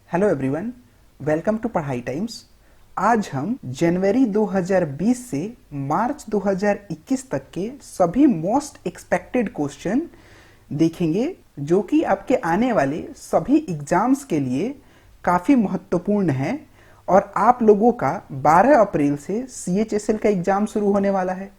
Hello everyone, welcome to पढ़ाई times. आज हम जनवरी 2020 से मार्च 2021 तक के सभी मोस्ट एक्सपेक्टेड क्वेश्चन देखेंगे जो कि आपके आने वाले सभी एग्जाम्स के लिए काफ़ी महत्वपूर्ण है। और आप लोगों का 12 अप्रैल से CHSL का एग्ज़ाम शुरू होने वाला है,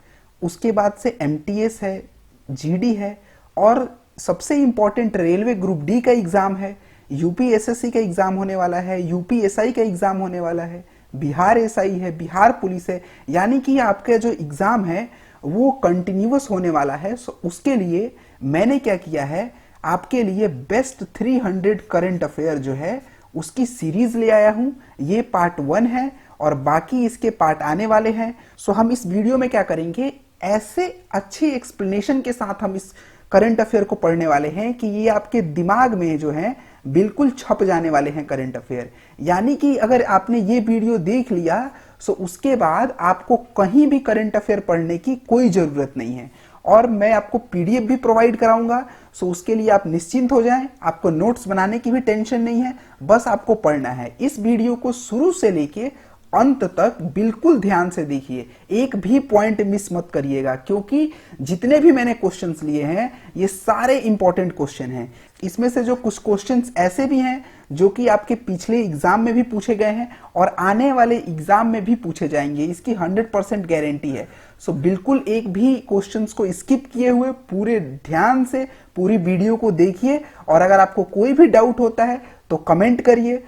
उसके बाद से MTS है, GD है और सबसे इम्पॉर्टेंट रेलवे ग्रुप डी का एग्ज़ाम है, UPSSC का एग्ज़ाम होने वाला है, UPSI का एग्ज़ाम होने वाला है, बिहार SI है, बिहार पुलिस है। यानी कि आपका जो एग्ज़ाम है वो कंटिन्यूअस होने वाला है। सो उसके लिए मैंने क्या किया है, आपके लिए बेस्ट 300 करंट अफेयर जो है उसकी सीरीज ले आया हूं। ये पार्ट 1 है और बाकी इसके पार्ट आने वाले हैं। सो हम इस वीडियो में क्या करेंगे, ऐसे अच्छी एक्सप्लेनेशन के साथ हम इस करंट अफेयर को पढ़ने वाले हैं कि ये आपके दिमाग में जो है बिल्कुल छप जाने वाले हैं करंट अफेयर। यानी कि अगर आपने ये वीडियो देख लिया सो उसके बाद आपको कहीं भी करंट अफेयर पढ़ने की कोई जरूरत नहीं है। और मैं आपको PDF भी प्रोवाइड कराऊंगा, सो उसके लिए आप निश्चिंत हो जाएं। आपको नोट्स बनाने की भी टेंशन नहीं है, बस आपको पढ़ना है। इस वीडियो को शुरू से लेके अंत तक बिल्कुल ध्यान से देखिए, एक भी पॉइंट मिस मत करिएगा, क्योंकि जितने भी मैंने क्वेश्चंस लिए हैं ये सारे इंपॉर्टेंट क्वेश्चन हैं। इसमें से जो कुछ क्वेश्चंस ऐसे भी हैं जो कि आपके पिछले एग्जाम में भी पूछे गए हैं और आने वाले एग्जाम में भी पूछे जाएंगे, इसकी 100% गारंटी है। सो बिल्कुल एक भी क्वेश्चंस को स्किप किए हुए पूरे ध्यान से पूरी वीडियो को देखिए। और अगर आपको कोई भी डाउट होता है तो कमेंट करिए।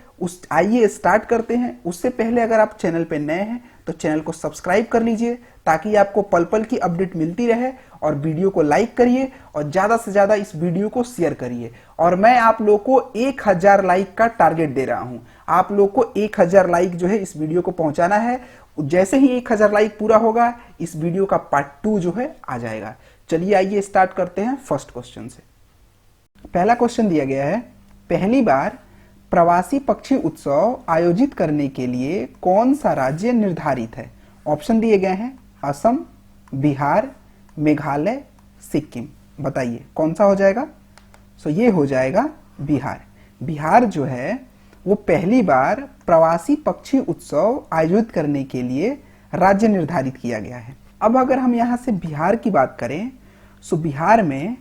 आइए स्टार्ट करते हैं। उससे पहले अगर आप चैनल पे नए हैं तो चैनल को सब्सक्राइब कर लीजिए ताकि आपको पल पल की अपडेट मिलती रहे। और वीडियो को लाइक करिए और ज़्यादा से ज़्यादा इस वीडियो को शेयर करिए। और मैं आप लोग को 1000 लाइक का टारगेट दे रहा हूँ। आप लोग को 1000 लाइक जो है इस वीडियो को पहुँचाना है। जैसे ही 1000 लाइक पूरा होगा इस वीडियो का पार्ट 2 जो है आ जाएगा। चलिए आइए स्टार्ट करते हैं फर्स्ट क्वेश्चन से। पहला क्वेश्चन दिया गया है, पहली बार प्रवासी पक्षी उत्सव आयोजित करने के लिए कौन सा राज्य निर्धारित है? ऑप्शन दिए गए हैं असम, बिहार, मेघालय, सिक्किम। बताइए कौन सा हो जाएगा? सो ये हो जाएगा बिहार। बिहार जो है वो पहली बार प्रवासी पक्षी उत्सव आयोजित करने के लिए राज्य निर्धारित किया गया है। अब अगर हम यहाँ से बिहार की बात करें सो बिहार में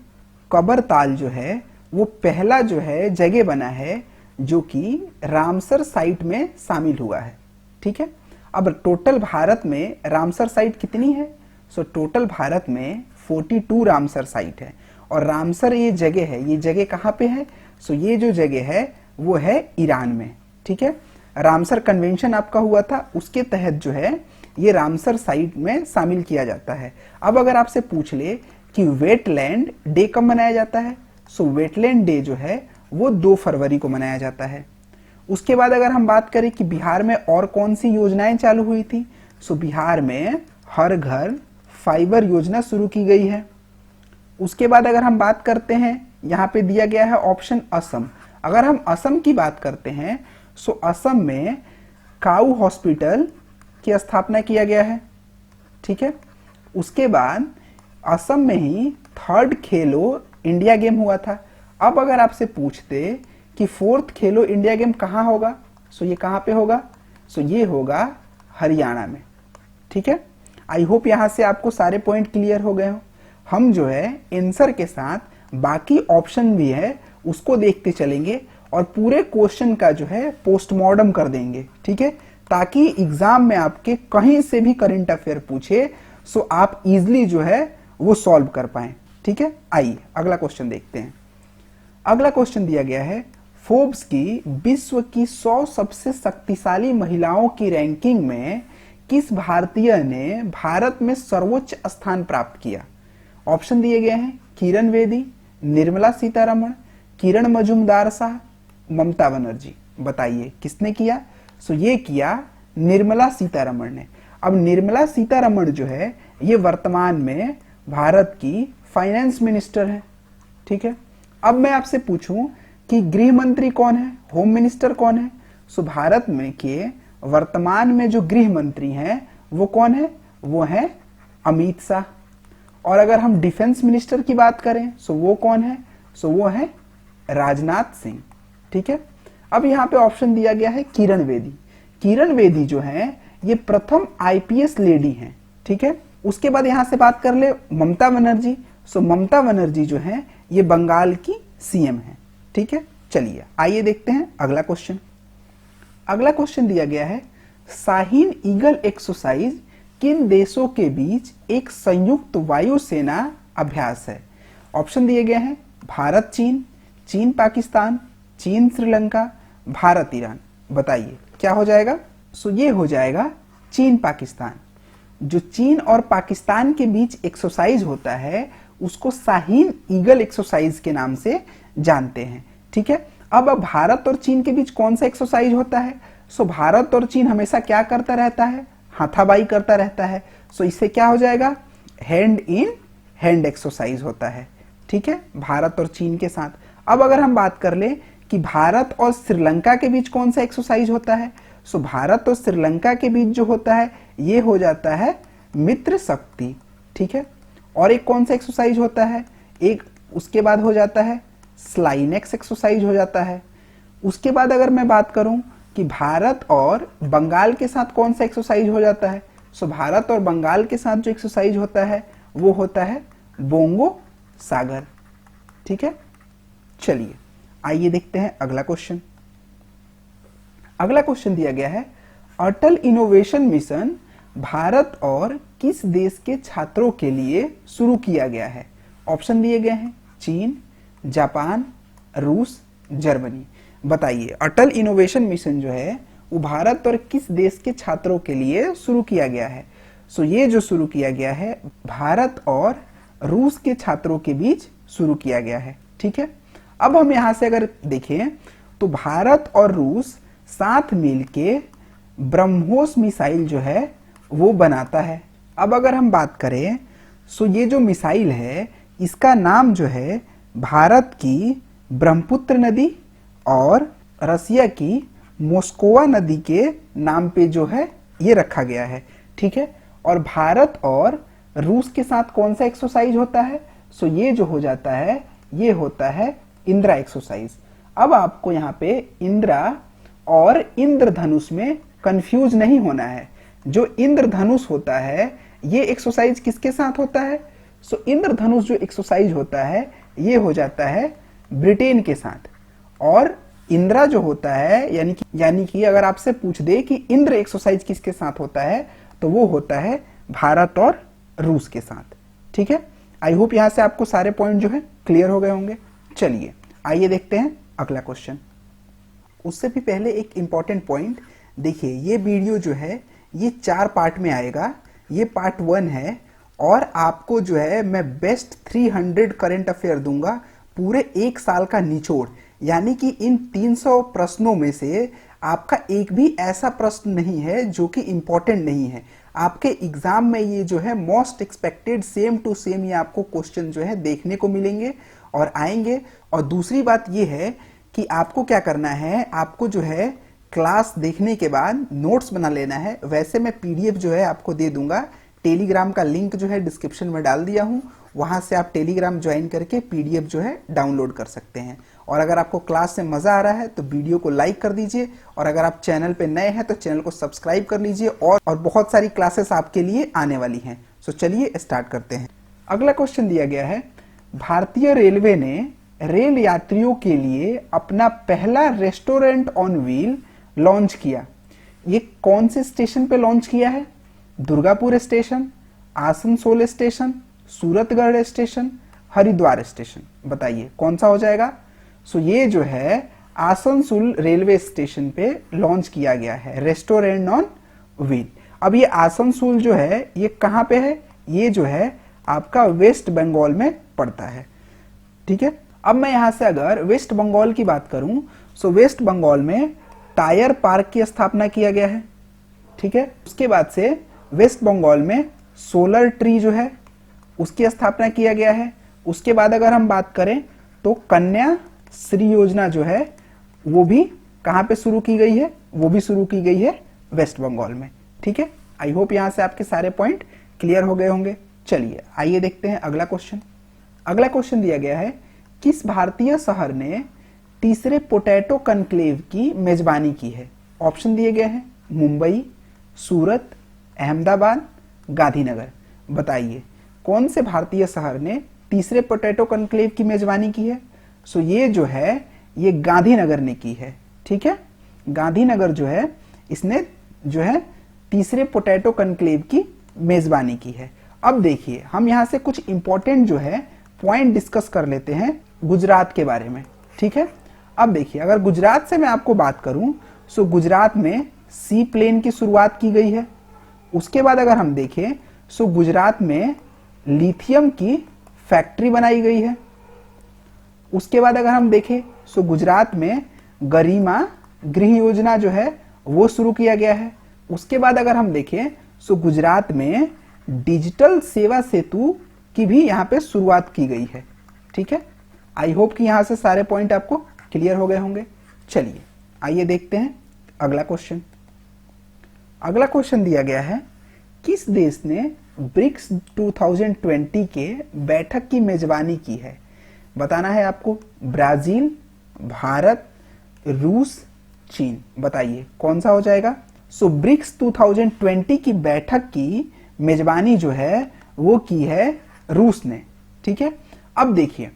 कबरताल जो है वो पहला जो है जगह बना है जो कि रामसर साइट में शामिल हुआ है। ठीक है, अब टोटल भारत में रामसर साइट कितनी है? सो टोटल भारत में 42 रामसर साइट है। और रामसर ये जगह है, ये जगह कहाँ पे है? सो ये जो जगह है वो है ईरान में। ठीक है, रामसर कन्वेंशन आपका हुआ था, उसके तहत जो है ये रामसर साइट में शामिल किया जाता है। अब अगर आपसे पूछ ले कि वेटलैंड डे कब मनाया जाता है? सो वेटलैंड डे जो है वो 2 फरवरी को मनाया जाता है। उसके बाद अगर हम बात करें कि बिहार में और कौन सी योजनाएं चालू हुई थी, सो बिहार में हर घर फाइबर योजना शुरू की गई है। उसके बाद अगर हम बात करते हैं, यहाँ पे दिया गया है ऑप्शन असम। अगर हम असम की बात करते हैं सो असम में काऊ हॉस्पिटल की स्थापना किया गया है। ठीक है, उसके बाद असम में ही 3rd खेलो इंडिया गेम हुआ था। अब अगर आपसे पूछते कि 4th खेलो इंडिया गेम कहाँ होगा, सो ये कहाँ पे होगा? सो ये होगा हरियाणा में। ठीक है, आई होप यहाँ से आपको सारे पॉइंट क्लियर हो गए हो। हम जो है आंसर के साथ बाकी ऑप्शन भी है उसको देखते चलेंगे और पूरे क्वेश्चन का जो है पोस्टमार्टम कर देंगे। ठीक है, ताकि एग्जाम में आपके कहीं से भी करंट अफेयर पूछे सो आप इजिली जो है वो सॉल्व कर पाए। ठीक है, आइए अगला क्वेश्चन देखते हैं। अगला क्वेश्चन दिया गया है, फोर्ब्स की विश्व की 100 सबसे शक्तिशाली महिलाओं की रैंकिंग में किस भारतीय ने भारत में सर्वोच्च स्थान प्राप्त किया? ऑप्शन दिए गए हैं किरण बेदी, निर्मला सीतारमण, किरण मजूमदार शाह, ममता बनर्जी। बताइए किसने किया? सो ये किया निर्मला सीतारमण ने। अब निर्मला सीतारमण जो है ये वर्तमान में भारत की फाइनेंस मिनिस्टर है। ठीक है, अब मैं आपसे पूछूं कि गृह मंत्री कौन है, होम मिनिस्टर कौन है? सो भारत में के वर्तमान में जो गृह मंत्री हैं वो कौन है? वो है अमित शाह। और अगर हम डिफेंस मिनिस्टर की बात करें सो वो कौन है? सो वो है राजनाथ सिंह। ठीक है, अब यहाँ पे ऑप्शन दिया गया है किरण बेदी। किरण बेदी जो है ये प्रथम आईपीएस लेडी हैं, ठीक है। उसके बाद यहां से बात कर ले ममता बनर्जी। सो ममता बनर्जी जो है ये बंगाल की सीएम है, ठीक है। चलिए आइए देखते हैं अगला क्वेश्चन। अगला क्वेश्चन दिया गया है शाहीन ईगल एक्सरसाइज किन देशों के बीच एक संयुक्त वायुसेना अभ्यास है। ऑप्शन दिए गए हैं भारत चीन, चीन पाकिस्तान, चीन श्रीलंका, भारत ईरान। बताइए क्या हो जाएगा। सो ये हो जाएगा चीन पाकिस्तान। जो चीन और पाकिस्तान के बीच एक्सरसाइज होता है उसको शाहीन ईगल एक्सरसाइज के नाम से जानते हैं, ठीक है। अब भारत और चीन के बीच कौन सा एक्सरसाइज होता है। सो भारत और चीन हमेशा क्या करता रहता है, हाथापाई करता रहता है। सो इससे क्या हो जाएगा, हैंड इन हैंड एक्सरसाइज होता है, ठीक है, भारत और चीन के साथ। अब अगर हम बात कर ले कि भारत और श्रीलंका के बीच कौन सा एक्सरसाइज होता है। सो भारत और श्रीलंका के बीच जो होता है ये हो जाता है मित्र शक्ति, ठीक है। और एक कौन सा एक्सरसाइज होता है, एक उसके बाद हो जाता है स्लाइनेक्स एक्सरसाइज हो जाता है। उसके बाद अगर मैं बात करूं कि भारत और बंगाल के साथ कौन सा एक्सरसाइज हो जाता है। सो भारत और बंगाल के साथ जो एक्सरसाइज होता है वो होता है बोंगो सागर, ठीक है। चलिए आइए देखते हैं अगला क्वेश्चन। अगला क्वेश्चन दिया गया है अटल इनोवेशन मिशन भारत और किस देश के छात्रों के लिए शुरू किया गया है। ऑप्शन दिए गए हैं चीन, जापान, रूस, जर्मनी। बताइए अटल इनोवेशन मिशन जो है वो भारत और किस देश के छात्रों के लिए शुरू किया गया है। सो ये जो शुरू किया गया है भारत और रूस के छात्रों के बीच शुरू किया गया है, ठीक है। अब हम यहां से अगर देखें तो भारत और रूस साथ मिलके ब्रह्मोस मिसाइल जो है वो बनाता है। अब अगर हम बात करें सो ये जो मिसाइल है इसका नाम जो है भारत की ब्रह्मपुत्र नदी और रसिया की मोस्कोवा नदी के नाम पे जो है ये रखा गया है, ठीक है। और भारत और रूस के साथ कौन सा एक्सरसाइज होता है। सो ये जो हो जाता है ये होता है इंदिरा एक्सरसाइज। अब आपको यहाँ पे इंदिरा और इंद्रधनुष में कंफ्यूज नहीं होना है। जो इंद्रधनुष होता है ये एक्सरसाइज किसके साथ होता है। सो इंद्रधनुष जो एक्सरसाइज होता है ये हो जाता है ब्रिटेन के साथ। और इंदिरा जो होता है यानी कि अगर आपसे पूछ दे कि इंद्र एक्सरसाइज किसके साथ होता है तो वो होता है भारत और रूस के साथ, ठीक है। आई होप यहां से आपको सारे पॉइंट जो है क्लियर हो गए होंगे। चलिए आइए देखते हैं अगला क्वेश्चन। उससे भी पहले एक इंपॉर्टेंट पॉइंट देखिए, ये वीडियो जो है ये 4 पार्ट में आएगा। ये पार्ट 1 है और आपको जो है मैं बेस्ट 300 करंट अफेयर दूंगा पूरे 1 साल का निचोड़। यानी कि इन 300 प्रश्नों में से आपका एक भी ऐसा प्रश्न नहीं है जो कि इंपॉर्टेंट नहीं है। आपके एग्जाम में ये जो है most expected same to same ये आपको क्वेश्चन जो है देखने को मिलेंगे और आएंगे। और दूसरी बात ये है कि आपको क्या करना है, आपको जो है क्लास देखने के बाद नोट्स बना लेना है। वैसे मैं पीडीएफ जो है आपको दे दूंगा, टेलीग्राम का लिंक जो है डिस्क्रिप्शन में डाल दिया हूं, वहां से आप टेलीग्राम ज्वाइन करके पीडीएफ जो है डाउनलोड कर सकते हैं। और अगर आपको क्लास से मजा आ रहा है तो वीडियो को लाइक कर दीजिए और अगर आप चैनल पे नए हैं तो चैनल को सब्सक्राइब कर लीजिए और बहुत सारी क्लासेस आपके लिए आने वाली हैं। सो चलिए स्टार्ट करते हैं। अगला क्वेश्चन दिया गया है भारतीय रेलवे ने रेल यात्रियों के लिए अपना पहला रेस्टोरेंट ऑन व्हील लॉन्च किया। ये कौन से स्टेशन पे लॉन्च किया है। Durgapur station, Asansol station, Suratgarh station, Haridwar station. बताइए कौन सा हो जाएगा। सो ये जो है आसनसोल रेलवे स्टेशन पे लॉन्च किया गया है रेस्टोरेंट ऑन व्हील। अब ये आसनसोल जो है ये कहां पे है, ये जो है आपका वेस्ट बंगाल में पड़ता है, ठीक है। अब मैं यहां से अगर वेस्ट बंगाल की बात करूं सो वेस्ट बंगाल में टायर पार्क की स्थापना किया गया है, ठीक है। उसके बाद से वेस्ट बंगाल में सोलर ट्री जो है उसकी स्थापना किया गया है। उसके बाद अगर हम बात करें तो कन्या श्री योजना जो है वो भी कहां पे शुरू की गई है, वो भी शुरू की गई है वेस्ट बंगाल में, ठीक है। आई होप यहां से आपके सारे पॉइंट क्लियर हो गए होंगे। चलिए आइए देखते हैं अगला क्वेश्चन। अगला क्वेश्चन दिया गया है किस भारतीय शहर ने तीसरे पोटैटो कनक्लेव की मेजबानी की है? ऑप्शन दिए गए हैं मुंबई, सूरत, अहमदाबाद, गांधीनगर। बताइए कौन से भारतीय शहर ने तीसरे पोटैटो कनक्लेव की मेजबानी की है? सो ये जो है ये गांधीनगर ने की है। ठीक है, गांधीनगर जो है इसने जो है तीसरे पोटैटो कनक्लेव की मेजबानी की है। अब देखिए हम यहां से कुछ इंपॉर्टेंट जो है पॉइंट डिस्कस कर लेते हैं गुजरात के बारे में। ठीक है, अब देखिए अगर गुजरात से मैं आपको बात करूं सो गुजरात में सी प्लेन की शुरुआत की गई है। उसके बाद अगर हम देखें सो गुजरात में लिथियम की फैक्ट्री बनाई गई है। उसके बाद अगर हम देखें सो गुजरात में गरिमा गृह योजना जो है वो शुरू किया गया है। उसके बाद अगर हम देखें सो गुजरात में डिजिटल सेवा सेतु की भी यहाँ पे शुरुआत की गई है। ठीक है, आई होप कि यहाँ से सारे पॉइंट आपको क्लियर हो गए होंगे। चलिए आइए देखते हैं अगला क्वेश्चन। अगला क्वेश्चन दिया गया है किस देश ने ब्रिक्स 2020 के बैठक की मेजबानी की है? बताना है आपको ब्राजील, भारत, रूस, चीन। बताइए कौन सा हो जाएगा? सो ब्रिक्स 2020 की बैठक की मेजबानी जो है वो की है रूस ने। ठीक है, अब देखिए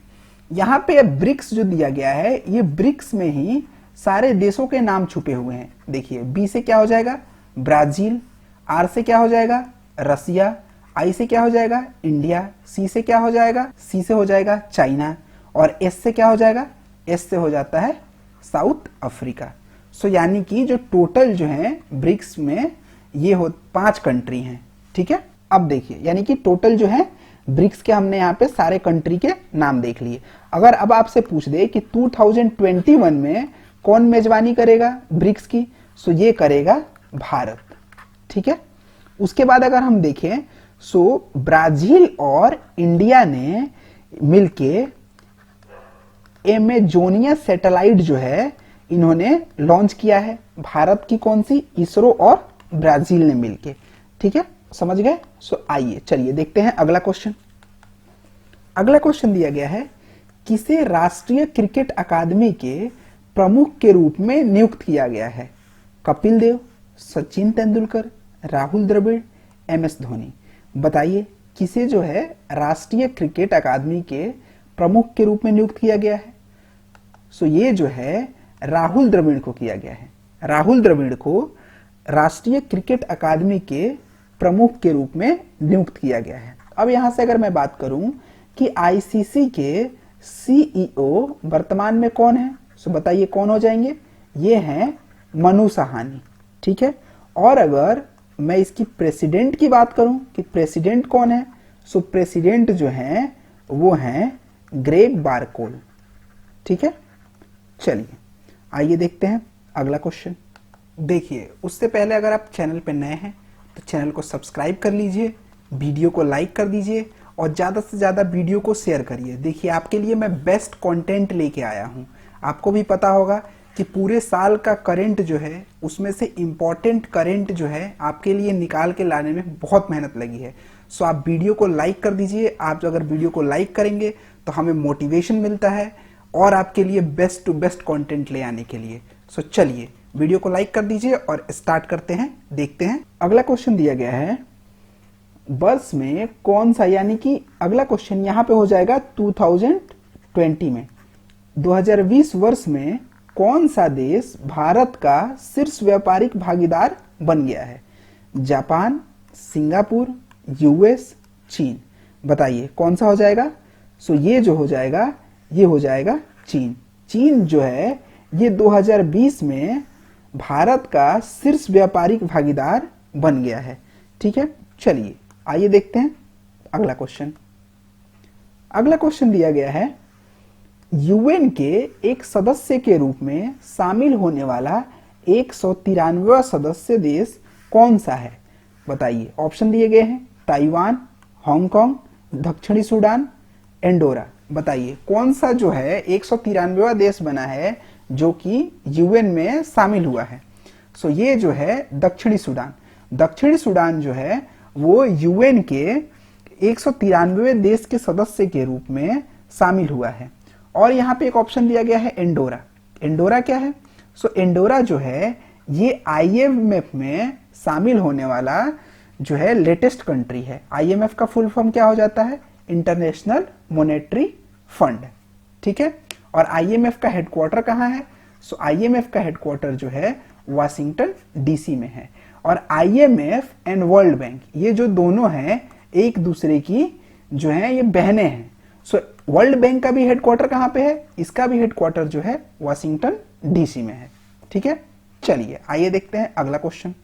यहां पे ब्रिक्स जो दिया गया है ये ब्रिक्स में ही सारे देशों के नाम छुपे हुए हैं। देखिए बी से क्या हो जाएगा? ब्राजील, आर से क्या हो जाएगा? रसिया, आई से क्या हो जाएगा? इंडिया, सी से क्या हो जाएगा? सी से हो जाएगा चाइना, और एस से क्या हो जाएगा? एस से हो जाता है साउथ अफ्रीका। सो यानी कि जो टोटल जो है ब्रिक्स में ये हो 5 कंट्री हैं। ठीक है, अब देखिए यानी कि टोटल जो है ब्रिक्स के हमने यहाँ पे सारे कंट्री के नाम देख लिए। अगर अब आपसे पूछ दे कि 2021 में कौन मेजबानी करेगा ब्रिक्स की, सो ये करेगा भारत। ठीक है, उसके बाद अगर हम देखें सो ब्राजील और इंडिया ने मिलके एमेजोनिया सैटेलाइट जो है इन्होंने लॉन्च किया है। भारत की कौन सी? इसरो और ब्राजील ने मिलके। ठीक है, समझ गए? सो आइए चलिए देखते हैं अगला क्वेश्चन। अगला क्वेश्चन दिया गया है किसे राष्ट्रीय क्रिकेट अकादमी के प्रमुख के रूप में नियुक्त किया गया है? कपिल देव, सचिन तेंदुलकर, राहुल द्रविड़, एमएस धोनी। बताइए किसे जो है राष्ट्रीय क्रिकेट अकादमी के प्रमुख के रूप में नियुक्त किया गया है? सो ये जो है राहुल द्रविड़ को किया गया है। राहुल द्रविड़ को राष्ट्रीय क्रिकेट अकादमी के प्रमुख के रूप में नियुक्त किया गया है। अब यहां से अगर मैं बात करूं कि आईसीसी के सीईओ वर्तमान में कौन है, सो बताइए कौन हो जाएंगे? ये हैं मनु सहानी। ठीक है, और अगर मैं इसकी प्रेसिडेंट की बात करूं कि प्रेसिडेंट कौन है, सो प्रेसिडेंट जो हैं वो हैं ग्रेग बारकोल। ठीक है, चलिए आइए देखते हैं अगला क्वेश्चन। देखिए उससे पहले अगर आप चैनल पर नए हैं तो चैनल को सब्सक्राइब कर लीजिए, वीडियो को लाइक कर दीजिए और ज़्यादा से ज़्यादा वीडियो को शेयर करिए। देखिए आपके लिए मैं बेस्ट कंटेंट लेके आया हूँ। आपको भी पता होगा कि पूरे साल का करंट जो है उसमें से इम्पॉर्टेंट करंट जो है आपके लिए निकाल के लाने में बहुत मेहनत लगी है। सो आप वीडियो को लाइक कर दीजिए। आप अगर वीडियो को लाइक करेंगे तो हमें मोटिवेशन मिलता है और आपके लिए बेस्ट टू बेस्ट कंटेंट ले आने के लिए। सो चलिए वीडियो को लाइक कर दीजिए और स्टार्ट करते हैं, देखते हैं। अगला क्वेश्चन दिया गया है वर्ष में कौन सा, यानी कि अगला क्वेश्चन यहाँ पे हो जाएगा 2020 में 2020 वर्ष में कौन सा देश भारत का शीर्ष व्यापारिक भागीदार बन गया है? जापान, सिंगापुर, यूएस, चीन। बताइए कौन सा हो जाएगा? सो ये जो हो जाएगा ये हो जाएगा चीन। चीन जो है ये 2020 में भारत का शीर्ष व्यापारिक भागीदार बन गया है। ठीक है, चलिए आइए देखते हैं अगला क्वेश्चन। अगला क्वेश्चन दिया गया है यूएन के एक सदस्य के रूप में शामिल होने वाला 193वां सदस्य देश कौन सा है? बताइए, ऑप्शन दिए गए हैं ताइवान, हांगकांग, दक्षिणी सूडान, एंडोरा। बताइए कौन सा जो है 193वां देश बना है जो कि यूएन में शामिल हुआ है? सो ये जो है दक्षिणी सूडान। दक्षिणी सूडान जो है वो यूएन के 193वें देश के सदस्य के रूप में शामिल हुआ है। और यहाँ पे एक ऑप्शन दिया गया है एंडोरा। इंडोरा क्या है? सो इंडोरा जो है ये आईएमएफ में शामिल होने वाला जो है लेटेस्ट कंट्री है। आईएमएफ का फुल फॉर्म क्या हो जाता है? इंटरनेशनल मॉनेटरी फंड, ठीक है। और आईएमएफ का हेडक्वार्टर कहाँ है? सो आईएमएफ का हेडक्वार्टर जो है वाशिंगटन डीसी में है। और आईएमएफ एंड वर्ल्ड बैंक ये जो दोनों हैं एक दूसरे की जो है ये बहनें हैं। सो वर्ल्ड बैंक का भी हेडक्वार्टर कहाँ पे है? इसका भी हेडक्वार्टर जो है वाशिंगटन डीसी में है, ठीक है। चलिए आइए देखते हैं अगला क्वेश्चन।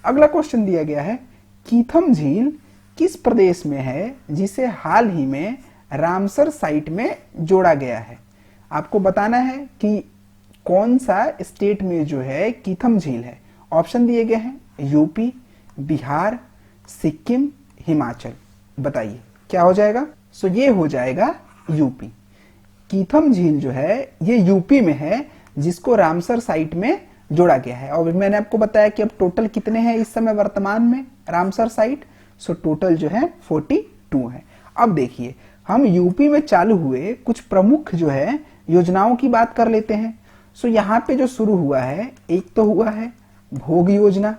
अगला क्वेश्चन दिया गया है कीथम झील किस प्रदेश में है जिसे हाल ही में रामसर साइट में जोड़ा गया है? आपको बताना है कि कौन सा स्टेट में जो है कीथम झील है। ऑप्शन दिए गए हैं यूपी, बिहार, सिक्किम, हिमाचल। बताइए क्या हो जाएगा? सो ये हो जाएगा यूपी। कीथम झील जो है ये यूपी में है जिसको रामसर साइट में जोड़ा गया है। और मैंने आपको बताया कि अब टोटल कितने हैं इस समय वर्तमान में रामसर साइट? सो टोटल जो है 42 है। अब देखिए हम यूपी में चालू हुए कुछ प्रमुख जो है योजनाओं की बात कर लेते हैं। सो यहाँ पे जो शुरू हुआ है एक तो हुआ है भोग योजना।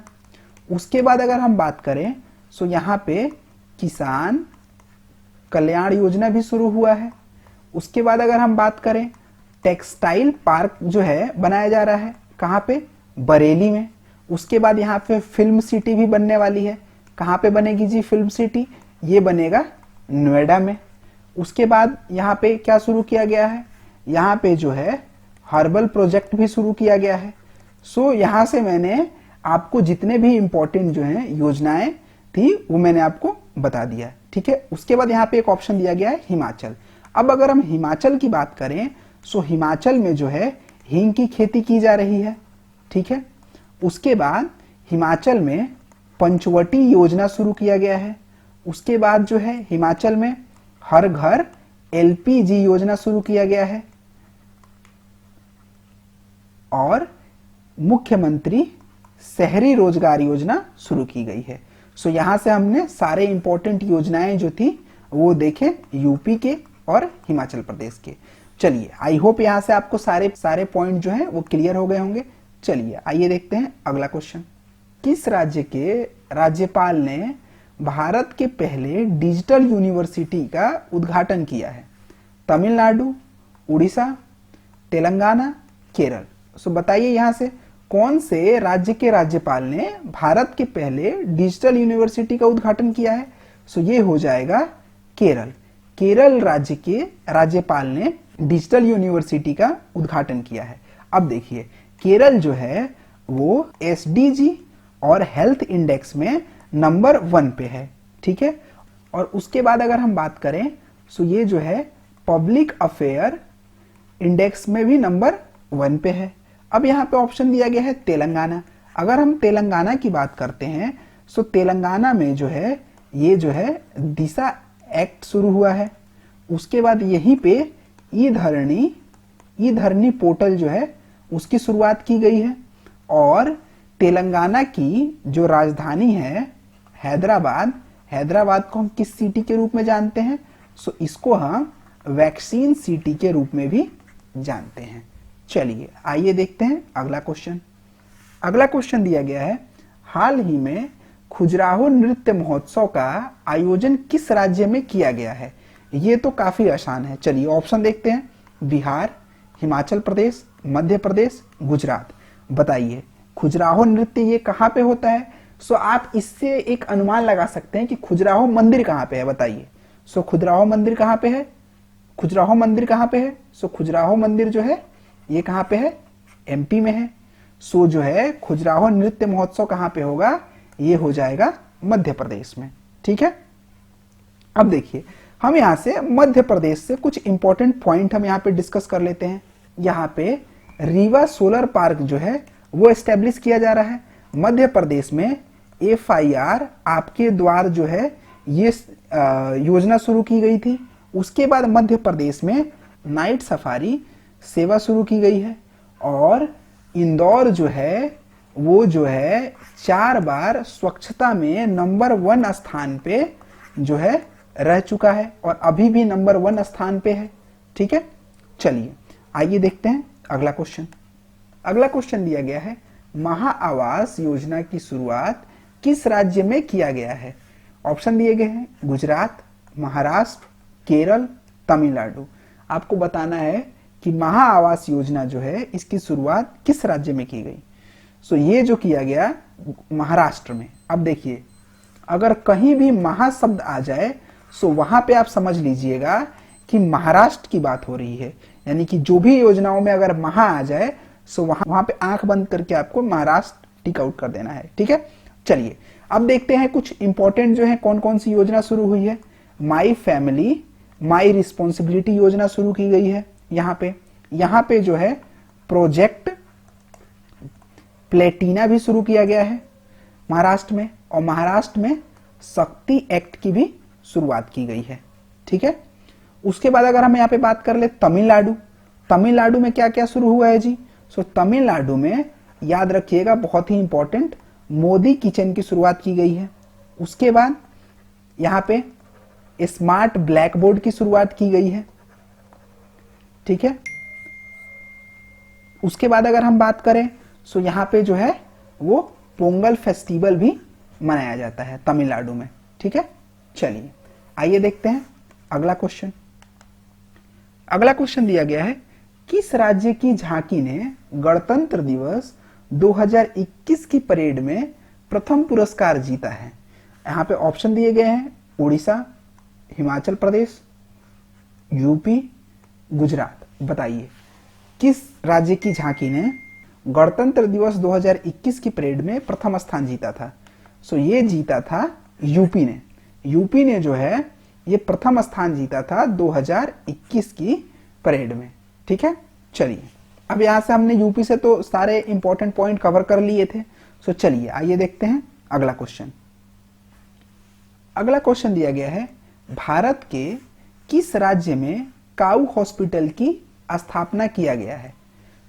उसके बाद अगर हम बात करें सो यहाँ पे किसान कल्याण योजना भी शुरू हुआ है। उसके बाद अगर हम बात करें टेक्सटाइल पार्क जो है बनाया जा रहा है, कहाँ पे? बरेली में। उसके बाद यहाँ पे फिल्म सिटी भी बनने वाली है। कहाँ पे बनेगी जी फिल्म सिटी? ये बनेगा नोएडा में। उसके बाद यहाँ पे क्या शुरू किया गया है? यहाँ पे जो है हर्बल प्रोजेक्ट भी शुरू किया गया है। सो यहाँ से मैंने आपको जितने भी इंपॉर्टेंट जो है योजनाएं थी वो मैंने आपको बता दिया, ठीक है। उसके बाद यहाँ पे एक ऑप्शन दिया गया है हिमाचल। अब अगर हम हिमाचल की बात करें सो हिमाचल में जो है हींग की खेती की जा रही है, ठीक है। उसके बाद हिमाचल में पंचवटी योजना शुरू किया गया है। उसके बाद जो है हिमाचल में हर घर एलपीजी योजना शुरू किया गया है और मुख्यमंत्री शहरी रोजगार योजना शुरू की गई है। सो यहां से हमने सारे इंपॉर्टेंट योजनाएं जो थी वो देखे यूपी के और हिमाचल प्रदेश के। चलिए आई होप यहां से आपको सारे पॉइंट जो हैं वो क्लियर हो गए होंगे। चलिए आइए देखते हैं अगला क्वेश्चन। किस राज्य के राज्यपाल ने भारत के पहले डिजिटल यूनिवर्सिटी का उद्घाटन किया है? तमिलनाडु, उड़ीसा, तेलंगाना, केरल। सो बताइए यहां से कौन से राज्य के राज्यपाल ने भारत के पहले डिजिटल यूनिवर्सिटी का उद्घाटन किया है? सो ये हो जाएगा केरल। केरल राज्य के राज्यपाल ने डिजिटल यूनिवर्सिटी का उद्घाटन किया है। अब देखिए केरल जो है वो एसडीजी और हेल्थ इंडेक्स में नंबर 1 पे है, ठीक है। और उसके बाद अगर हम बात करें सो ये जो है पब्लिक अफेयर इंडेक्स में भी नंबर 1 पे है। अब यहाँ पे ऑप्शन दिया गया है तेलंगाना। अगर हम तेलंगाना की बात करते हैं सो तेलंगाना में जो है ये जो है दिशा एक्ट शुरू हुआ है। उसके बाद यहीं पे ई धरनी पोर्टल जो है उसकी शुरुआत की गई है। और तेलंगाना की जो राजधानी है हैदराबाद को हम किस सिटी के रूप में जानते हैं? सो इसको हम वैक्सीन सिटी के रूप में भी जानते हैं। चलिए आइए देखते हैं अगला क्वेश्चन। अगला क्वेश्चन दिया गया है हाल ही में खजुराहो नृत्य महोत्सव का आयोजन किस राज्य में किया गया है? ये तो काफी आसान है। चलिए ऑप्शन देखते हैं बिहार, हिमाचल प्रदेश, मध्य प्रदेश, गुजरात। बताइए खजुराहो नृत्य ये कहाँ पे होता है? सो आप इससे एक अनुमान लगा सकते हैं कि खजुराहो मंदिर कहाँ पे है। बताइए सो खजुराहो मंदिर कहाँ पे है? खजुराहो मंदिर कहाँ पे है? सो खजुराहो मंदिर जो है ये कहाँ पे है? एमपी में है। सो जो है खजुराहो नृत्य महोत्सव कहाँ पे होगा? ये हो जाएगा मध्य प्रदेश में, ठीक है। अब देखिए हम यहाँ से मध्य प्रदेश से कुछ इंपॉर्टेंट पॉइंट हम यहाँ पे डिस्कस कर लेते हैं। यहाँ पे रीवा सोलर पार्क जो है वो एस्टेब्लिश किया जा रहा है मध्य प्रदेश में। FIR आपके द्वार जो है ये योजना शुरू की गई थी। उसके बाद मध्य प्रदेश में नाइट सफारी सेवा शुरू की गई है। और इंदौर जो है वो जो है 4 बार स्वच्छता में नंबर 1 स्थान पे जो है रह चुका है और अभी भी नंबर 1 स्थान पे है, ठीक है। चलिए आइए देखते हैं अगला क्वेश्चन दिया गया है, महा आवास योजना की शुरुआत किस राज्य में किया गया है? ऑप्शन दिए गए हैं गुजरात, महाराष्ट्र, केरल, तमिलनाडु। आपको बताना है कि महा आवास योजना जो है इसकी शुरुआत किस राज्य में की गई। सो ये जो किया गया महाराष्ट्र में। अब देखिए, अगर कहीं भी महा शब्द आ जाए सो वहां पे आप समझ लीजिएगा कि महाराष्ट्र की बात हो रही है, यानी कि जो भी योजनाओं में अगर महा आ जाए सो वहां पे आंख बंद करके आपको महाराष्ट्र टिक आउट कर देना है। ठीक है, चलिए अब देखते हैं कुछ इंपॉर्टेंट जो है कौन कौन सी योजना शुरू हुई है। माई फैमिली माई रिस्पॉन्सिबिलिटी योजना शुरू की गई है। यहाँ पे जो है प्रोजेक्ट प्लेटिना भी शुरू किया गया है महाराष्ट्र में, और महाराष्ट्र में शक्ति एक्ट की भी शुरुआत की गई है। ठीक है, उसके बाद अगर हम यहाँ पे बात कर ले तमिलनाडु में क्या क्या शुरू हुआ है जी। सो तमिलनाडु में याद रखिएगा बहुत ही इंपॉर्टेंट, मोदी किचन की शुरुआत की गई है। उसके बाद यहाँ पे स्मार्ट ब्लैक बोर्ड की शुरुआत की गई है। ठीक है, उसके बाद अगर हम बात करें सो यहाँ पे जो है वो पोंगल फेस्टिवल भी मनाया जाता है तमिलनाडु में। ठीक है, चलिए आइए देखते हैं अगला क्वेश्चन दिया गया है, किस राज्य की झांकी ने गणतंत्र दिवस 2021 की परेड में प्रथम पुरस्कार जीता है? यहाँ पे ऑप्शन दिए गए हैं उड़ीसा, हिमाचल प्रदेश, यूपी, गुजरात। बताइए किस राज्य की झांकी ने गणतंत्र दिवस 2021 की परेड में प्रथम स्थान जीता था? सो ये जीता था यूपी ने जो है ये प्रथम स्थान जीता था 2021 की परेड में। ठीक है, चलिए अब यहां से हमने यूपी से तो सारे इंपॉर्टेंट पॉइंट कवर कर लिए थे। सो चलिए आइए देखते हैं अगला क्वेश्चन दिया गया है, भारत के किस राज्य में काऊ हॉस्पिटल की स्थापना किया गया है?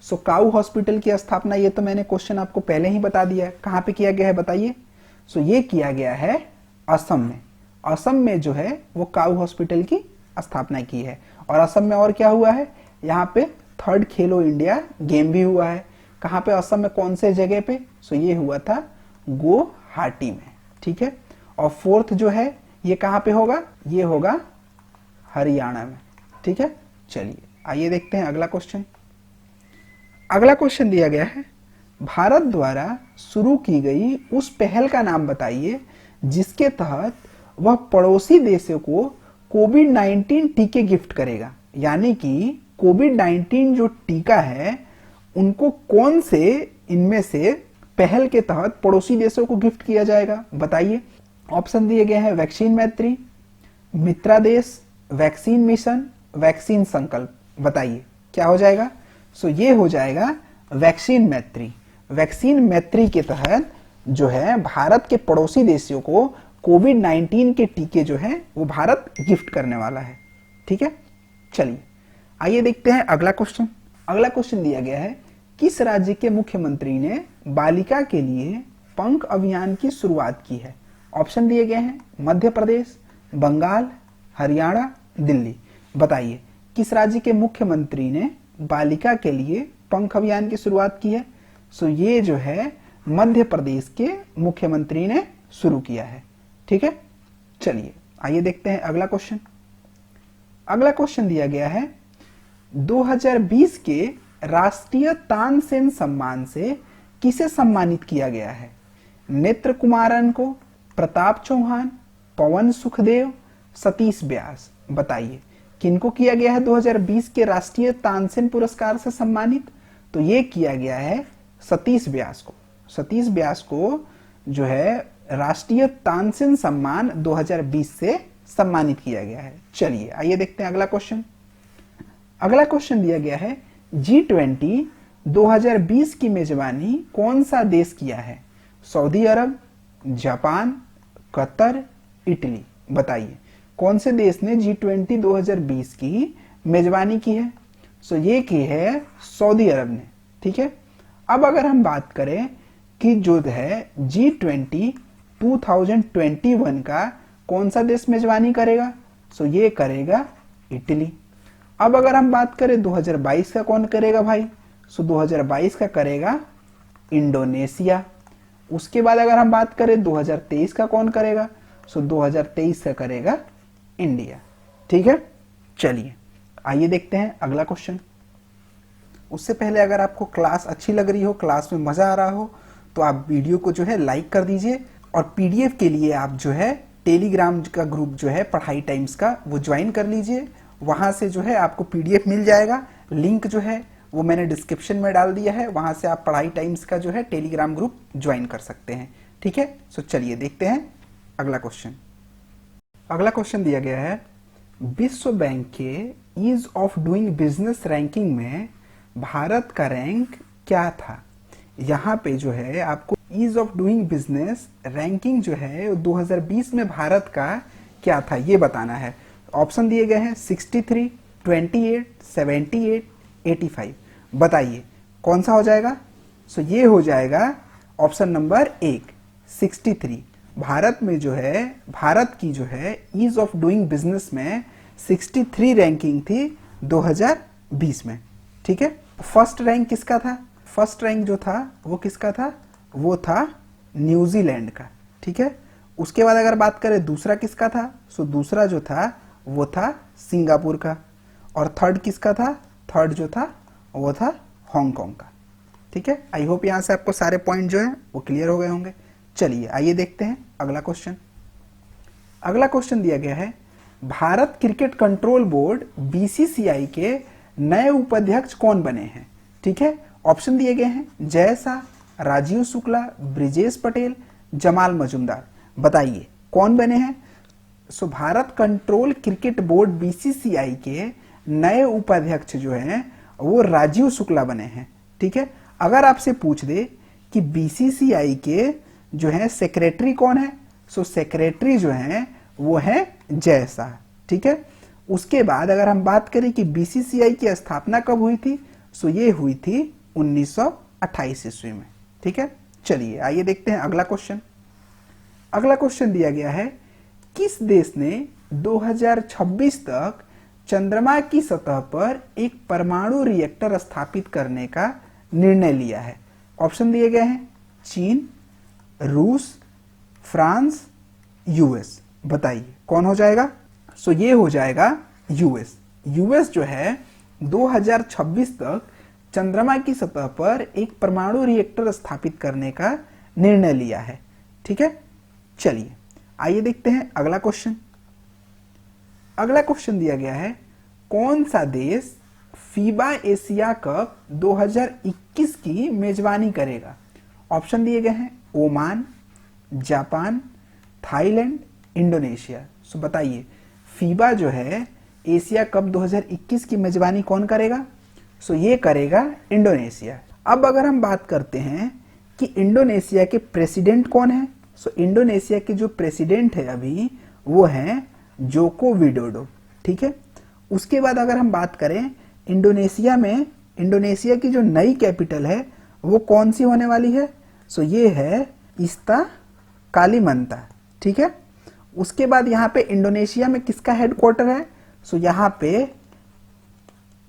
सो काऊ हॉस्पिटल की स्थापना, ये तो मैंने क्वेश्चन आपको पहले ही बता दिया है, कहां पे किया गया है बताइए। सो ये किया गया है असम में जो है वो काऊ हॉस्पिटल की स्थापना की है। और असम में और क्या हुआ है, यहाँ पे 3rd खेलो इंडिया गेम भी हुआ है। कहाँ पे असम में, कौन से जगह पे? सो ये हुआ था गुवाहाटी में। ठीक है, और 4th जो है ये कहाँ पे होगा, ये होगा हरियाणा में। ठीक है, चलिए आइए देखते हैं अगला क्वेश्चन दिया गया है, भारत द्वारा शुरू की गई उस पहल का नाम बताइए जिसके तहत वह पड़ोसी देशों को कोविड-19 टीके गिफ्ट करेगा। यानी कि कोविड-19 जो टीका है उनको कौन से इनमें से पहल के तहत पड़ोसी देशों को गिफ्ट किया जाएगा बताइए। ऑप्शन दिए गए हैं वैक्सीन मैत्री, मित्रा देश, वैक्सीन मिशन, वैक्सीन संकल्प। बताइए क्या हो जाएगा। सो ये हो जाएगा वैक्सीन मैत्री के तहत जो है भारत के पड़ोसी देशों को कोविड-19 के टीके जो है वो भारत गिफ्ट करने वाला है। ठीक है, चलिए आइए देखते हैं अगला क्वेश्चन दिया गया है, किस राज्य के मुख्यमंत्री ने बालिका के लिए पंख अभियान की शुरुआत की है? ऑप्शन दिए गए हैं मध्य प्रदेश, बंगाल, हरियाणा, दिल्ली। बताइए किस राज्य के मुख्यमंत्री ने बालिका के लिए पंख अभियान की शुरुआत की है? सो ये जो है मध्य प्रदेश के मुख्यमंत्री ने शुरू किया है। ठीक है, चलिए आइए देखते हैं अगला क्वेश्चन दिया गया है, 2020 के राष्ट्रीय तानसेन सम्मान से किसे सम्मानित किया गया है? नेत्र कुमारन को, प्रताप चौहान, पवन सुखदेव, सतीश व्यास। बताइए किनको किया गया है 2020 के राष्ट्रीय तानसेन पुरस्कार से सम्मानित? तो ये किया गया है सतीश व्यास को जो है राष्ट्रीय तानसेन सम्मान 2020 से सम्मानित किया गया है। चलिए आइए देखते हैं अगला क्वेश्चन दिया गया है, G20 2020 की मेजबानी कौन सा देश किया है? सऊदी अरब, जापान, कतर, इटली। बताइए कौन से देश ने G20 2020 की मेजबानी की है? सो ये की है सऊदी अरब ने। ठीक है, अब अगर हम बात करें कि जो है G20 2021 का कौन सा देश मेजबानी करेगा? सो ये करेगा इटली। अब अगर हम बात करें 2022 का कौन करेगा भाई? सो 2022 का करेगा इंडोनेशिया। उसके बाद अगर हम बात करें 2023 का कौन करेगा, सो 2023 का करेगा इंडिया। ठीक है, चलिए आइए देखते हैं अगला क्वेश्चन। उससे पहले अगर आपको क्लास अच्छी लग रही हो, क्लास में मजा आ रहा हो, तो आप वीडियो को जो है लाइक कर दीजिए, और पीडीएफ के लिए आप जो है टेलीग्राम का ग्रुप जो है पढ़ाई टाइम्स का वो ज्वाइन कर लीजिए। वहां से जो है आपको पीडीएफ मिल जाएगा, लिंक जो है वो मैंने डिस्क्रिप्शन में डाल दिया है, वहां से आप पढ़ाई टाइम्स का जो है टेलीग्राम ग्रुप ज्वाइन कर सकते हैं। ठीक है, सो चलिए देखते हैं अगला क्वेश्चन। अगला क्वेश्चन दिया गया है, विश्व बैंक के ease of doing business ranking में भारत का रैंक क्या था। यहाँ पे जो है आपको ease of doing business ranking जो है 2020 में भारत का क्या था ये बताना है। ऑप्शन दिए गए हैं 63, 28, 78, 85। बताइए कौन सा हो जाएगा। सो ये हो जाएगा ऑप्शन नंबर 1, 63। भारत में जो है, भारत की जो है ईज ऑफ डूइंग बिजनेस में 63 रैंकिंग थी 2020 में। ठीक है, फर्स्ट रैंक किसका था, फर्स्ट रैंक जो था वो किसका था, वो था न्यूजीलैंड का। ठीक है, उसके बाद अगर बात करें दूसरा किसका था, सो दूसरा जो था वो था सिंगापुर का, और थर्ड किसका था, थर्ड जो था वो था हांगकांग का। ठीक है, आई होप यहाँ से आपको सारे पॉइंट जो है वो क्लियर हो गए होंगे। चलिए आइए देखते हैं अगला क्वेश्चन। अगला क्वेश्चन दिया गया है, Bharat cricket control board BCCI के नए उपाध्यक्ष कौन बने हैं। ठीक है, ऑप्शन दिए गए हैं जय शाह, राजीव शुक्ला, ब्रिजेश पटेल, जमाल मजुमदार। बताइए कौन बने हैं। So Bharat control cricket board BCCI के नए उपाध्यक्ष जो हैं वो राजीव शुक्ला बने हैं। ठीक है, अगर आपसे पूछ दे कि बीसीसीआई के जो है सेक्रेटरी कौन है, सो सेक्रेटरी जो है वो है जय शाह। ठीक है, उसके बाद अगर हम बात करें कि बीसीसीआई की स्थापना कब हुई थी, सो ये हुई थी 1928 ईस्वी में। ठीक है, चलिए आइए देखते हैं अगला क्वेश्चन। अगला क्वेश्चन दिया गया है, किस देश ने 2026 तक चंद्रमा की सतह पर एक परमाणु रिएक्टर स्थापित करने का निर्णय लिया है। ऑप्शन दिए गए हैं चीन, रूस, फ्रांस, यूएस। बताइए कौन हो जाएगा। सो ये हो जाएगा यूएस। यूएस जो है 2026 तक चंद्रमा की सतह पर एक परमाणु रिएक्टर स्थापित करने का निर्णय लिया है। ठीक है, चलिए आइए देखते हैं अगला क्वेश्चन। अगला क्वेश्चन दिया गया है, कौन सा देश फीबा एशिया कप 2021 की मेजबानी करेगा। ऑप्शन दिए गए हैं ओमान, जापान, थाईलैंड, इंडोनेशिया। सो बताइए फीबा जो है एशिया कप 2021 की मेजबानी कौन करेगा। सो ये करेगा इंडोनेशिया। अब अगर हम बात करते हैं कि इंडोनेशिया के प्रेसिडेंट कौन है, सो इंडोनेशिया के जो प्रेसिडेंट है अभी वो हैं जोको विडोडो। ठीक है, उसके बाद अगर हम बात करें इंडोनेशिया में, इंडोनेशिया की जो नई कैपिटल है वो कौन सी होने वाली है, सो ये है इस्ता कालीमंता। ठीक है, उसके बाद यहाँ पे इंडोनेशिया में किसका हेडक्वार्टर है, सो यहाँ पे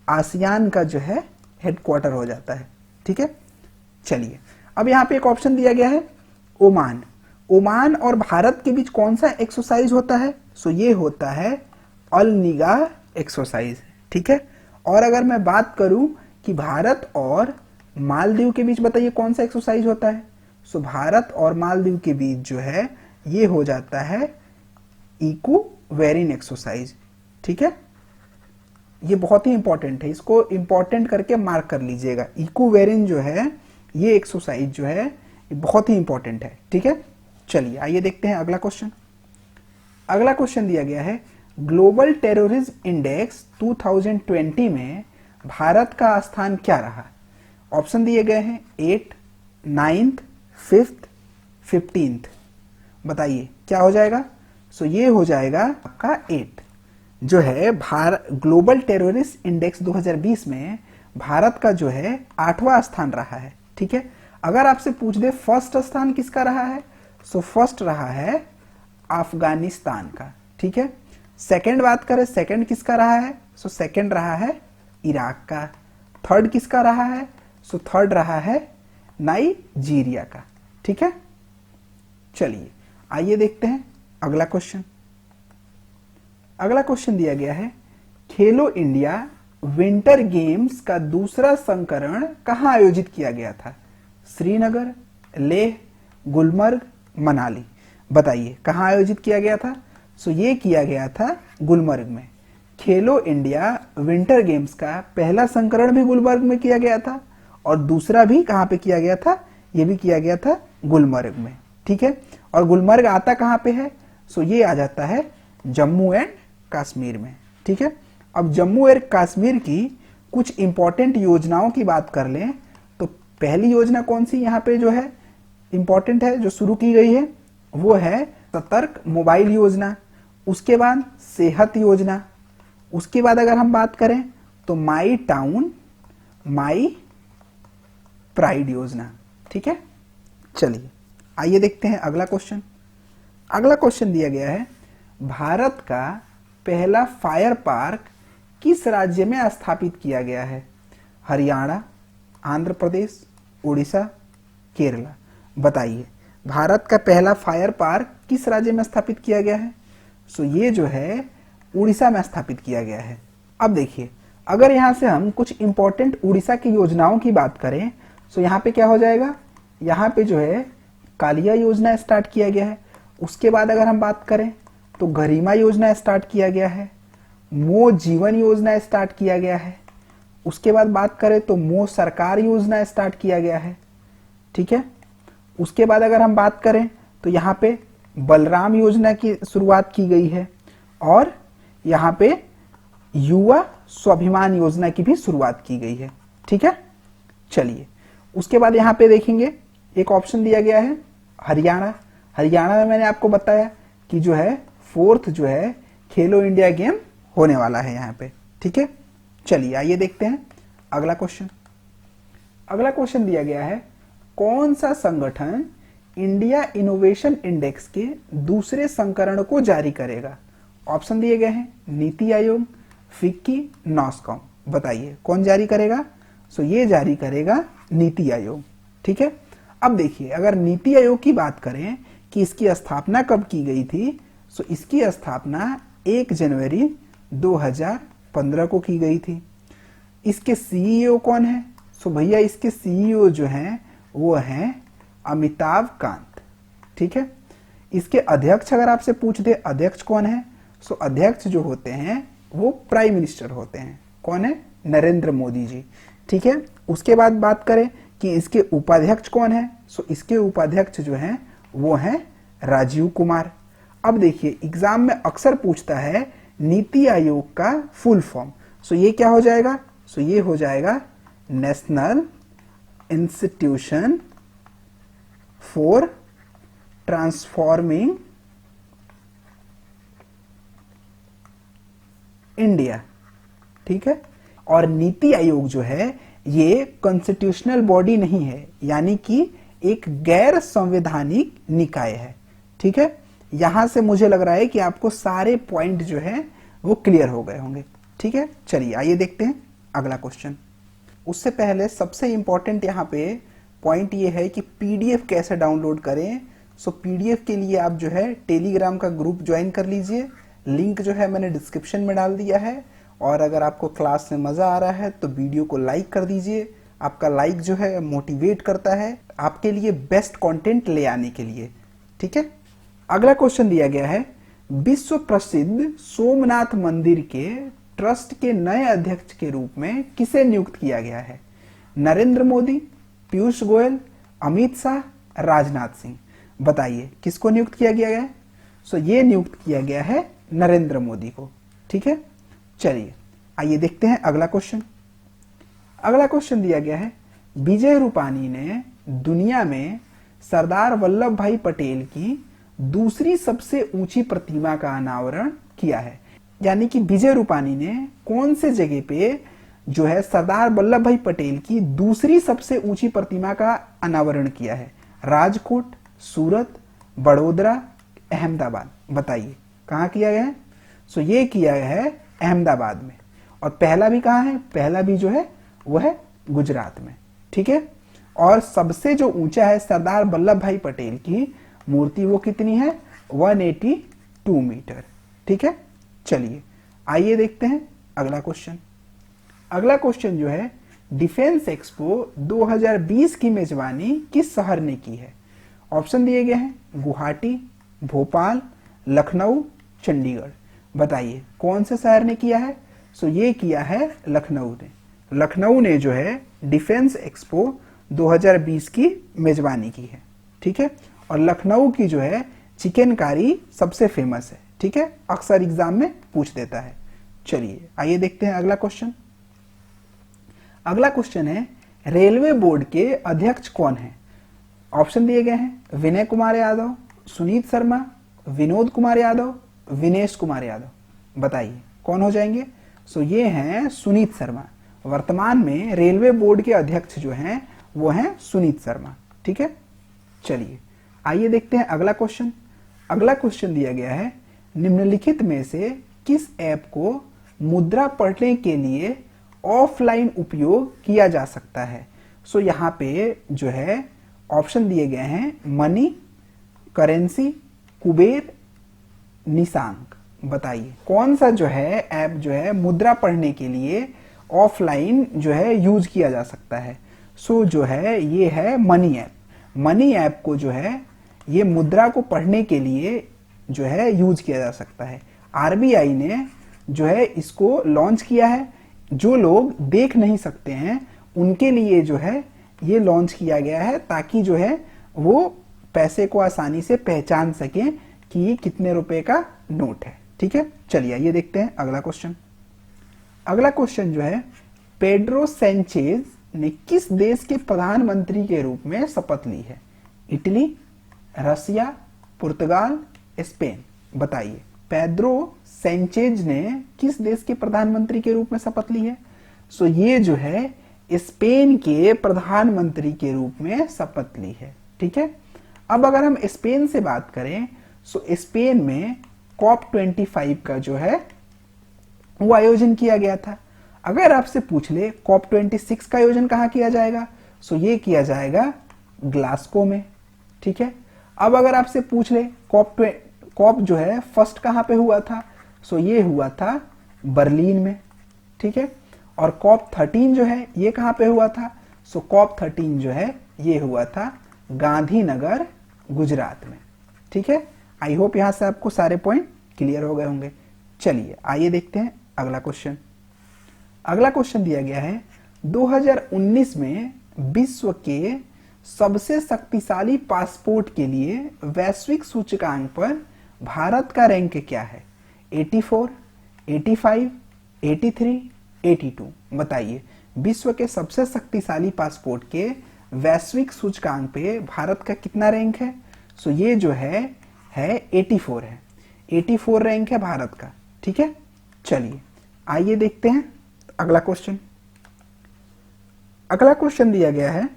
आसियान का जो है हेडक्वार्टर हो जाता है। ठीक है, चलिए अब यहाँ पे एक ऑप्शन दिया गया है ओमान। ओमान और भारत के बीच कौन सा एक्सरसाइज होता है, सो ये होता है अल निगाह एक्सरसाइज। ठीक है, और अगर मैं बात करूं कि भारत और मालदीव के बीच बताइए कौन सा एक्सरसाइज होता है, सो भारत और मालदीव के बीच जो है ये हो जाता है इक्वेरिन एक्सरसाइज। ठीक है, ये बहुत ही इंपॉर्टेंट है, इसको इंपॉर्टेंट करके मार्क कर लीजिएगा। इक्वेरिन जो है ये एक्सरसाइज जो है ये बहुत ही इंपॉर्टेंट है। ठीक है, चलिए आइए देखते हैं अगला क्वेश्चन। अगला क्वेश्चन दिया गया है, ग्लोबल टेररिज्म इंडेक्स 2020 में भारत का स्थान क्या रहा। ऑप्शन दिए गए हैं 8, 9th, 5th, 15th। बताइए क्या हो जाएगा। सो ये हो जाएगा आपका 8 जो है ग्लोबल टेररिस्ट इंडेक्स 2020 में भारत का जो है 8वां स्थान रहा है। ठीक है, अगर आपसे पूछ दे फर्स्ट स्थान किसका रहा है, सो फर्स्ट रहा है अफगानिस्तान का। ठीक है, सेकंड बात करें सेकंड किसका रहा है, सो सेकंड रहा है इराक का। थर्ड किसका रहा है, सो थर्ड रहा है नाइजीरिया का। ठीक है, चलिए आइए देखते हैं अगला क्वेश्चन। अगला क्वेश्चन दिया गया है, खेलो इंडिया विंटर गेम्स का दूसरा संस्करण कहां आयोजित किया गया था? श्रीनगर, लेह, गुलमर्ग, मनाली। बताइए कहां आयोजित किया गया था? सो ये किया गया था गुलमर्ग में। खेलो इंडिया विंटर गेम्स का पहला संस्करण भी गुलमर्ग में किया गया था और दूसरा भी कहां पे किया गया था? ये भी किया गया था गुलमर्ग में। ठीक है, और गुलमर्ग आता कहां पे है? सो ये आ जाता है जम्मू एंड कश्मीर में। ठीक है, अब जम्मू एंड कश्मीर की कुछ इंपॉर्टेंट योजनाओं की बात कर लें तो पहली योजना कौन सी यहाँ पे जो है इंपॉर्टेंट है, जो शुरू की गई है, वो है सतर्क मोबाइल योजना। उसके बाद सेहत योजना। उसके बाद अगर हम बात करें तो माई टाउन माई प्राइड योजना। ठीक है, चलिए आइए देखते हैं अगला क्वेश्चन। अगला क्वेश्चन दिया गया है, भारत का पहला फायर पार्क किस राज्य में स्थापित किया गया है? हरियाणा, आंध्र प्रदेश, उड़ीसा, केरला। बताइए भारत का पहला फायर पार्क किस राज्य में स्थापित किया गया है? सो ये जो है उड़ीसा में स्थापित किया गया है। अब देखिए अगर यहां से हम कुछ इंपॉर्टेंट उड़ीसा की योजनाओं की बात करें तो यहाँ पे क्या हो जाएगा, यहाँ पे जो है कालिया योजना स्टार्ट किया गया है। उसके बाद अगर हम बात करें तो गरिमा योजना स्टार्ट किया गया है, मो जीवन योजना स्टार्ट किया गया है। उसके बाद बात करें तो मो सरकार योजना स्टार्ट किया गया है। ठीक है, उसके बाद अगर हम बात करें तो यहाँ पे बलराम योजना की शुरुआत की गई है और यहाँ पे युवा स्वाभिमान योजना की भी शुरुआत की गई है। ठीक है, चलिए उसके बाद यहाँ पे देखेंगे एक ऑप्शन दिया गया है हरियाणा। हरियाणा में मैंने आपको बताया कि जो है फोर्थ जो है खेलो इंडिया गेम होने वाला है यहाँ पे। ठीक है, चलिए आइए देखते हैं अगला क्वेश्चन। अगला क्वेश्चन दिया गया है, कौन सा संगठन इंडिया इनोवेशन इंडेक्स के दूसरे संस्करण को जारी करेगा? ऑप्शन दिए गए हैं नीति आयोग, फिक्की, नॉस्कॉम। बताइए कौन जारी करेगा? सो ये जारी करेगा नीति आयोग। ठीक है, अब देखिए अगर नीति आयोग की बात करें कि इसकी स्थापना कब की गई थी, सो इसकी स्थापना 1 जनवरी 2015 को की गई थी। इसके सीईओ कौन है? सो भैया इसके सीईओ जो हैं वो हैं अमिताभ कांत। ठीक है, इसके अध्यक्ष अगर आपसे पूछ दे अध्यक्ष कौन है, सो अध्यक्ष जो होते हैं वो प्राइम मिनिस्टर होते हैं। कौन है? नरेंद्र मोदी जी। ठीक है, उसके बाद बात करें कि इसके उपाध्यक्ष कौन है, सो इसके उपाध्यक्ष जो हैं वो हैं राजीव कुमार। अब देखिए एग्जाम में अक्सर पूछता है नीति आयोग का फुल फॉर्म, सो ये क्या हो जाएगा? सो ये हो जाएगा national institution for transforming India. ठीक है, और नीति आयोग जो है ये कॉन्स्टिट्यूशनल बॉडी नहीं है, यानी कि एक गैर संवैधानिक निकाय है। ठीक है, यहां से मुझे लग रहा है कि आपको सारे पॉइंट जो है वो क्लियर हो गए होंगे। ठीक है, चलिए आइए देखते हैं अगला क्वेश्चन। उससे पहले सबसे इंपॉर्टेंट यहाँ पे पॉइंट ये है कि पीडीएफ कैसे डाउनलोड करें। सो पीडीएफ के लिए आप जो है टेलीग्राम का ग्रुप ज्वाइन कर लीजिए, लिंक जो है मैंने डिस्क्रिप्शन में डाल दिया है। और अगर आपको क्लास में मजा आ रहा है तो वीडियो को लाइक कर दीजिए, आपका लाइक जो है मोटिवेट करता है आपके लिए बेस्ट कंटेंट ले आने के लिए। ठीक है, अगला क्वेश्चन दिया गया है, विश्व प्रसिद्ध सोमनाथ मंदिर के ट्रस्ट के नए अध्यक्ष के रूप में किसे नियुक्त किया गया है? नरेंद्र मोदी, पीयूष गोयल, अमित शाह, राजनाथ सिंह। बताइए किसको नियुक्त किया गया है? सो ये नियुक्त किया गया है नरेंद्र मोदी को। ठीक है, चलिए आइए देखते हैं अगला क्वेश्चन। अगला क्वेश्चन दिया गया है, विजय रूपानी ने दुनिया में सरदार वल्लभ भाई पटेल की दूसरी सबसे ऊंची प्रतिमा का अनावरण किया है। यानी कि विजय रूपानी ने कौन से जगह पे जो है सरदार वल्लभ भाई पटेल की दूसरी सबसे ऊंची प्रतिमा का अनावरण किया है? राजकोट, सूरत, बड़ोदरा, अहमदाबाद। बताइए कहाँ किया गया है? सो ये किया गया है अहमदाबाद में। और पहला भी कहाँ है? पहला भी जो है वो है गुजरात में। ठीक है। और सबसे जो ऊंचा है सरदार वल्लभ भाई पटेल की मूर्ति, वो कितनी है? 182 मीटर। ठीक है, चलिए आइए देखते हैं अगला क्वेश्चन। अगला क्वेश्चन जो है, डिफेंस एक्सपो 2020 की मेजबानी किस शहर ने की है? ऑप्शन दिए गए हैं गुवाहाटी, भोपाल, लखनऊ, चंडीगढ़। बताइए कौन से शहर ने किया है? सो ये किया है लखनऊ ने। लखनऊ ने जो है डिफेंस एक्सपो 2020 की मेजबानी की है। ठीक है, और लखनऊ की जो है चिकनकारी सबसे फेमस है। ठीक है, अक्सर एग्जाम में पूछ देता है। चलिए आइए देखते हैं अगला क्वेश्चन। अगला क्वेश्चन है, रेलवे बोर्ड के अध्यक्ष कौन है? ऑप्शन दिए गए हैं विनय कुमार यादव, सुनीत शर्मा, विनोद कुमार यादव, विनेश कुमार यादव। बताइए कौन हो जाएंगे? सो ये हैं सुनीत शर्मा। वर्तमान में रेलवे बोर्ड के अध्यक्ष जो हैं वो हैं सुनीत शर्मा। ठीक है, चलिए आइए देखते हैं अगला क्वेश्चन। अगला क्वेश्चन दिया गया है, निम्नलिखित में से किस ऐप को मुद्रा पढ़ने के लिए ऑफलाइन उपयोग किया जा सकता है? सो यहाँ पे जो है ऑप्शन दिए गए हैं मनी, करेंसी, कुबेर, निशांक। बताइए कौन सा जो है ऐप जो है मुद्रा पढ़ने के लिए ऑफलाइन जो है यूज किया जा सकता है? सो जो है ये है मनी ऐप। मनी ऐप को जो है ये मुद्रा को पढ़ने के लिए जो है यूज किया जा सकता है। आरबीआई ने जो है इसको लॉन्च किया है। जो लोग देख नहीं सकते हैं उनके लिए जो है ये लॉन्च किया गया है, ताकि जो है वो पैसे को आसानी से पहचान सकें कि ये कितने रुपए का नोट है। ठीक है, चलिए ये देखते हैं अगला क्वेश्चन। अगला क्वेश्चन जो है, पेड्रो सैंचेज ने किस देश के प्रधानमंत्री के रूप में शपथ ली है? इटली, रसिया, पुर्तगाल, स्पेन। बताइए पेड्रो सैंचेज ने किस देश के प्रधानमंत्री के रूप में शपथ ली है? सो ये जो है स्पेन के प्रधानमंत्री के रूप में शपथ ली है। ठीक है, अब अगर हम स्पेन से बात करें, सो स्पेन में COP25 का जो है वो आयोजन किया गया था। अगर आपसे पूछ ले COP26 का आयोजन कहाँ किया जाएगा? सो ये किया जाएगा ग्लासगो में। ठीक है, अब अगर आपसे पूछ ले कॉप जो है फर्स्ट कहाँ पे हुआ था? सो ये हुआ था बर्लिन में। ठीक है, और COP13 जो है ये कहाँ पे हुआ था? सो COP13 जो है ये हुआ था गांधीनगर, गुजरात में। ठीक है, आई होप यहां से आपको सारे पॉइंट क्लियर हो गए होंगे। चलिए आइए देखते हैं अगला क्वेश्चन। अगला क्वेश्चन दिया गया है, 2019 में विश्व के सबसे शक्तिशाली पासपोर्ट के लिए वैश्विक सूचकांक पर भारत का रैंक क्या है? 84, 85, 83, 82। बताइए विश्व के सबसे शक्तिशाली पासपोर्ट के वैश्विक सूचकांक पे भारत का कितना रैंक है? सो ये जो है 84 है। 84 रैंक है भारत का। ठीक है, चलिए आइए देखते हैं अगला क्वेश्चन। अगला क्वेश्चन दिया गया है,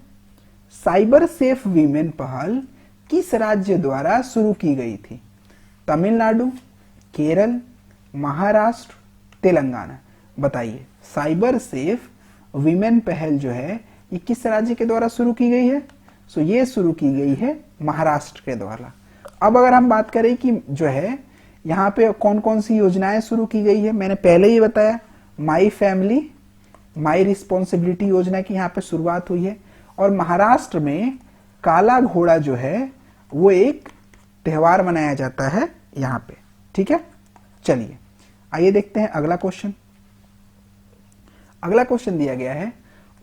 साइबर सेफ वीमेन पहल किस राज्य द्वारा शुरू की गई थी? तमिलनाडु, केरल, महाराष्ट्र, तेलंगाना। बताइए साइबर सेफ वीमेन पहल जो है ये किस राज्य के द्वारा शुरू की गई है? सो ये शुरू की गई है महाराष्ट्र के द्वारा। अब अगर हम बात करें कि जो है यहाँ पे कौन कौन सी योजनाएं शुरू की गई है, मैंने पहले ही बताया माई फैमिली माई रिस्पॉन्सिबिलिटी योजना की यहाँ पे शुरुआत हुई है। और महाराष्ट्र में काला घोड़ा जो है वो एक त्योहार मनाया जाता है यहाँ पे। ठीक है, चलिए आइए देखते हैं अगला क्वेश्चन। अगला क्वेश्चन दिया गया है,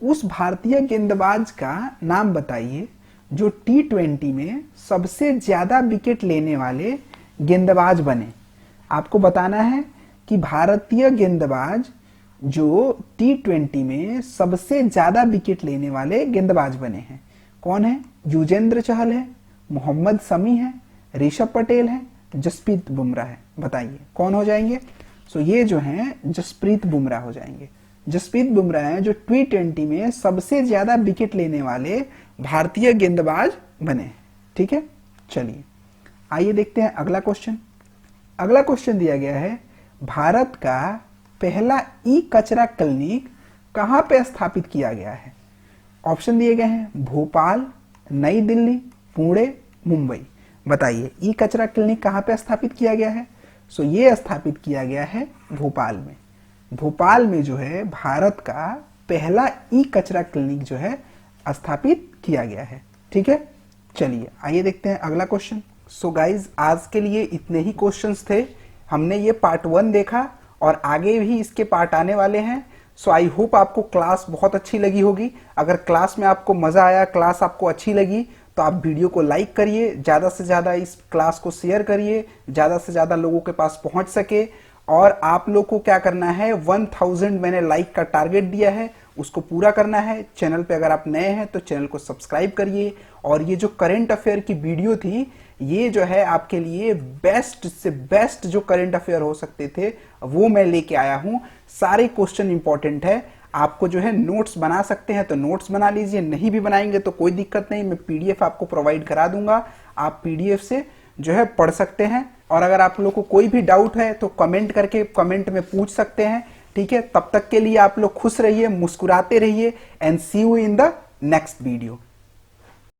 उस भारतीय गेंदबाज का नाम बताइए जो T20 में सबसे ज्यादा विकेट लेने वाले गेंदबाज बने। आपको बताना है कि भारतीय गेंदबाज जो T20 में सबसे ज्यादा विकेट लेने वाले गेंदबाज बने हैं कौन है? युजेंद्र चहल है, मोहम्मद शमी है, ऋषभ पटेल है, जसप्रीत बुमराह है। बताइए कौन हो जाएंगे? सो ये जो हैं जसप्रीत बुमराह हो जाएंगे। जसप्रीत बुमराह हैं जो T20 में सबसे ज्यादा विकेट लेने वाले भारतीय गेंदबाज बने। ठीक है, चलिए आइए देखते हैं अगला क्वेश्चन। अगला क्वेश्चन दिया गया है, भारत का पहला ई कचरा क्लिनिक कहां पे स्थापित किया गया है? ऑप्शन दिए गए हैं भोपाल, नई दिल्ली, पुणे, मुंबई। बताइए ई कचरा क्लिनिक कहाँ पे स्थापित किया गया है? सो ये स्थापित किया गया है भोपाल में। भोपाल में जो है भारत का पहला ई कचरा क्लिनिक जो है स्थापित किया गया है। ठीक है, चलिए आइए देखते हैं अगला क्वेश्चन। सो गाइज आज के लिए इतने ही क्वेश्चंस थे। हमने ये पार्ट 1 देखा और आगे भी इसके पार्ट आने वाले हैं। सो आई होप आपको क्लास बहुत अच्छी लगी होगी। अगर क्लास में आपको मजा आया, क्लास आपको अच्छी लगी, तो आप वीडियो को लाइक करिए, ज्यादा से ज्यादा इस क्लास को शेयर करिए, ज्यादा से ज्यादा लोगों के पास पहुंच सके। और आप लोग को क्या करना है, 1000 मैंने लाइक का टारगेट दिया है, उसको पूरा करना है। चैनल पे अगर आप नए हैं तो चैनल को सब्सक्राइब करिए। और ये जो करंट अफेयर की वीडियो थी, ये जो है आपके लिए बेस्ट से बेस्ट जो करंट अफेयर हो सकते थे वो मैं लेके आया हूं। सारे क्वेश्चन इंपॉर्टेंट है। आपको जो है नोट्स बना सकते हैं तो नोट्स बना लीजिए, नहीं भी बनाएंगे तो कोई दिक्कत नहीं, मैं पीडीएफ आपको प्रोवाइड करा दूंगा, आप पीडीएफ से जो है पढ़ सकते हैं। और अगर आप लोग को कोई भी डाउट है तो कमेंट करके कमेंट में पूछ सकते हैं। ठीक है, तब तक के लिए आप लोग खुश रहिए, मुस्कुराते रहिए and see you in the next video.